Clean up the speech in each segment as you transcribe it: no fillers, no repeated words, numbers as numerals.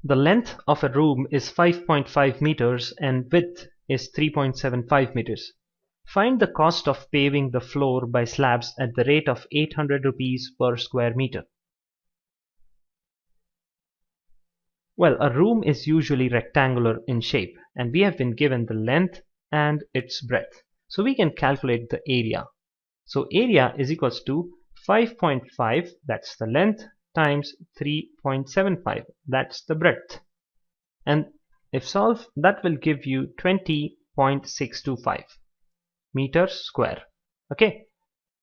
The length of a room is 5.5 meters and width is 3.75 meters. Find the cost of paving the floor by slabs at the rate of 800 rupees per square meter. Well, a room is usually rectangular in shape and we have been given the length and its breadth. So we can calculate the area. So area is equals to 5.5, that's the length, times 3.75, that's the breadth. And if solved, that will give you 20.625 meters square. Okay,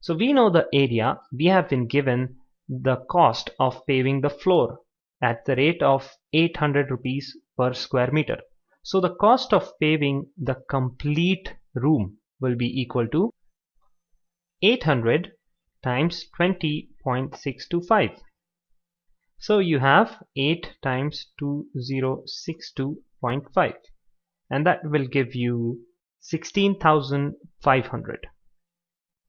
so we know the area. We have been given the cost of paving the floor at the rate of 800 rupees per square meter. So the cost of paving the complete room will be equal to 800 times 20.625. So you have 8 times 2062.5 and that will give you 16,500,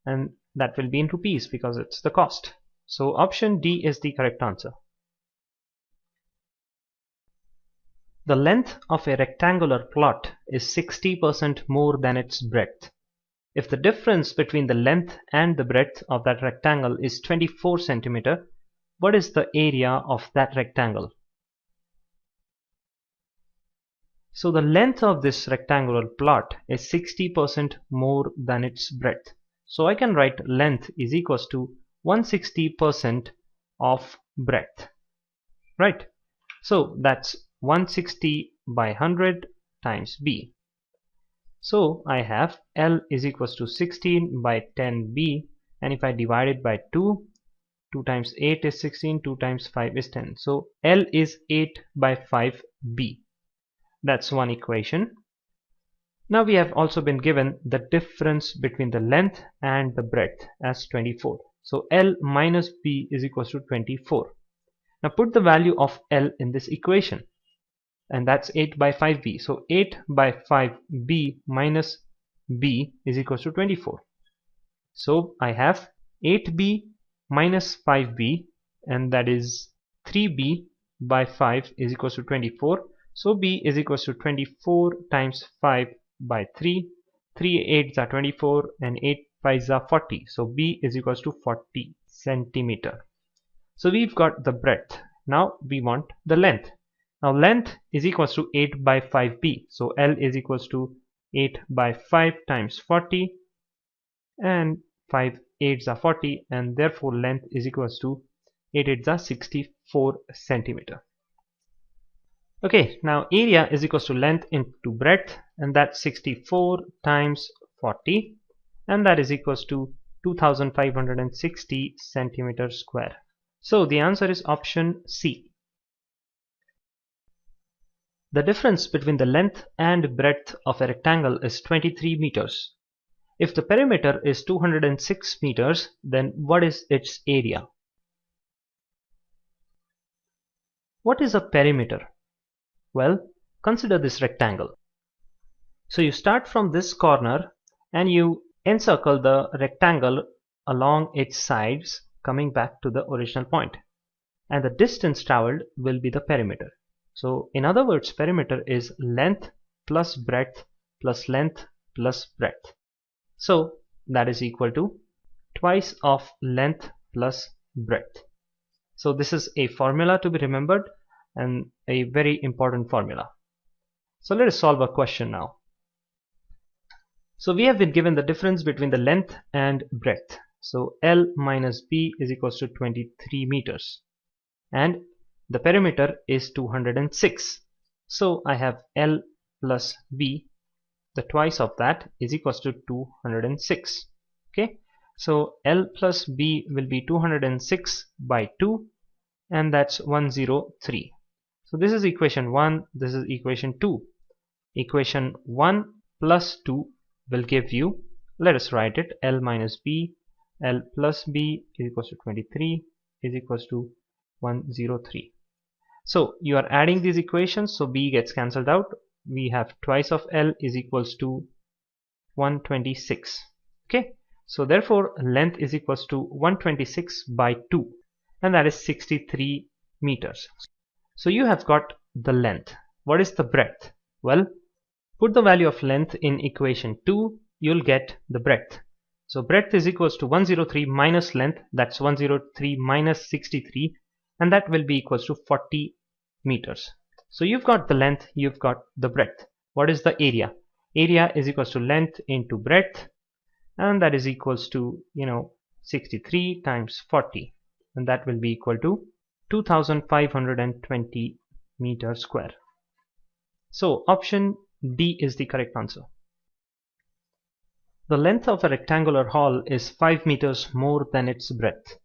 and that will be in rupees because it's the cost. So option D is the correct answer. The length of a rectangular plot is 60% more than its breadth. If the difference between the length and the breadth of that rectangle is 24 centimeter, what is the area of that rectangle? So the length of this rectangular plot is 60% more than its breadth. So I can write length is equals to 160% of breadth. Right? So that's 160 by 100 times B. So I have L is equals to 16 by 10B, and if I divide it by 2, 2 times 8 is 16, 2 times 5 is 10. So L is 8 by 5B. That's one equation. Now we have also been given the difference between the length and the breadth as 24. So L minus B is equals to 24. Now put the value of L in this equation, and that's 8 by 5B. So 8 by 5B minus B is equals to 24. So I have 8B minus 5B, and that is 3B by 5 is equals to 24. So B is equals to 24 times 5 by 3. 3 8s are 24 and 8 5s are 40. So B is equals to 40 centimeter. So we've got the breadth. Now we want the length. Now length is equals to 8 by 5B. So L is equals to 8 by 5 times 40, and 5 8s are 40, and therefore length is equals to 8 8s are 64 centimeter. Okay, now area is equals to length into breadth, and that's 64 times 40, and that is equals to 2560 centimeters square. So the answer is option C. The difference between the length and breadth of a rectangle is 23 meters. If the perimeter is 206 meters, then what is its area? What is a perimeter? Well, consider this rectangle. So you start from this corner and you encircle the rectangle along its sides, coming back to the original point, and the distance traveled will be the perimeter. So in other words, perimeter is length plus breadth plus length plus breadth. So that is equal to twice of length plus breadth. So this is a formula to be remembered, and a very important formula. So let us solve a question now. So we have been given the difference between the length and breadth. So L minus B is equals to 23 meters, and the perimeter is 206. So I have L plus B, the twice of that is equals to 206. Okay, so L plus B will be 206 by 2, and that's 103. So this is equation 1, this is equation 2. Equation 1 plus 2 will give you, let us write it, L minus B, L plus B is equals to 23 is equals to 103. So you are adding these equations, so B gets cancelled out. We have twice of L is equals to 126. Okay, so therefore length is equals to 126 by 2, and that is 63 meters. So you have got the length. What is the breadth? Well, put the value of length in equation 2, you'll get the breadth. So breadth is equals to 103 minus length, that's 103 minus 63, and that will be equals to 40 meters. So you've got the length, you've got the breadth. What is the area? Area is equals to length into breadth, and that is equals to 63 times 40, and that will be equal to 2520 meters square. So option D is the correct answer. The length of a rectangular hall is 5 meters more than its breadth.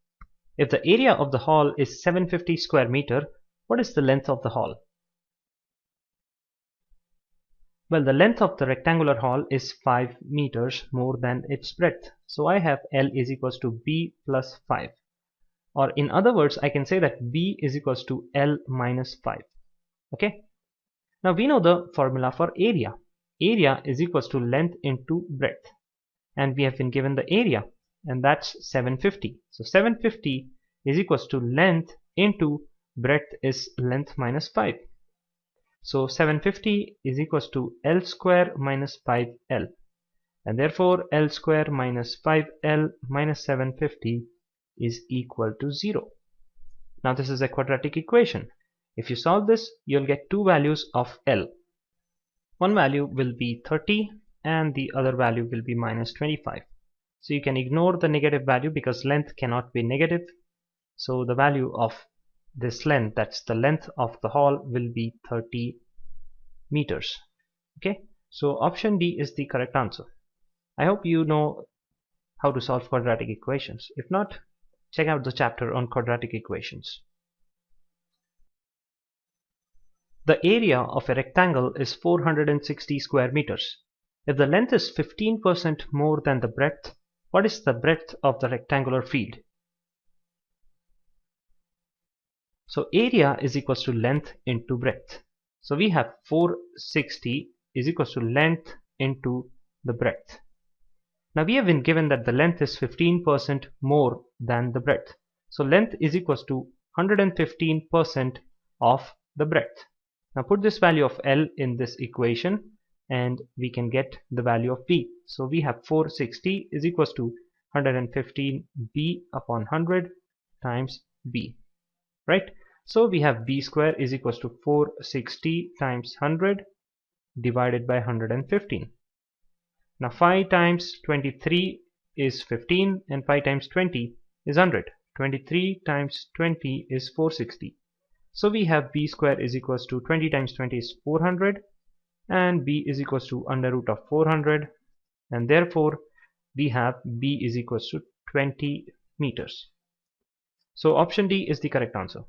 If the area of the hall is 750 square meter, what is the length of the hall? Well, the length of the rectangular hall is 5 meters more than its breadth. So I have L is equals to B plus 5. Or in other words, I can say that B is equals to L minus 5. Okay. Now we know the formula for area. Area is equals to length into breadth. And we have been given the area, and that's 750. So 750 is equals to length into breadth is length minus 5. So 750 is equals to L square minus 5L, and therefore L square minus 5L minus 750 is equal to 0. Now this is a quadratic equation. If you solve this, you'll get two values of L. One value will be 30 and the other value will be minus 25. So you can ignore the negative value because length cannot be negative. So the value of this length, that's the length of the hall, will be 30 meters. Okay, so option D is the correct answer. I hope you know how to solve quadratic equations. If not, check out the chapter on quadratic equations. The area of a rectangle is 460 square meters. If the length is 15% more than the breadth, what is the breadth of the rectangular field? So area is equals to length into breadth. So we have 460 is equals to length into the breadth. Now we have been given that the length is 15% more than the breadth. So length is equals to 115% of the breadth. Now put this value of L in this equation and we can get the value of B. So we have 460 is equals to 115 B upon 100 times B, right? So we have B square is equals to 460 times 100 divided by 115. Now 5 times 23 is 15 and 5 times 20 is 100. 23 times 20 is 460. So we have B square is equals to 20 times 20 is 400 and B is equals to under root of 400, and therefore we have B is equals to 20 meters. So option D is the correct answer.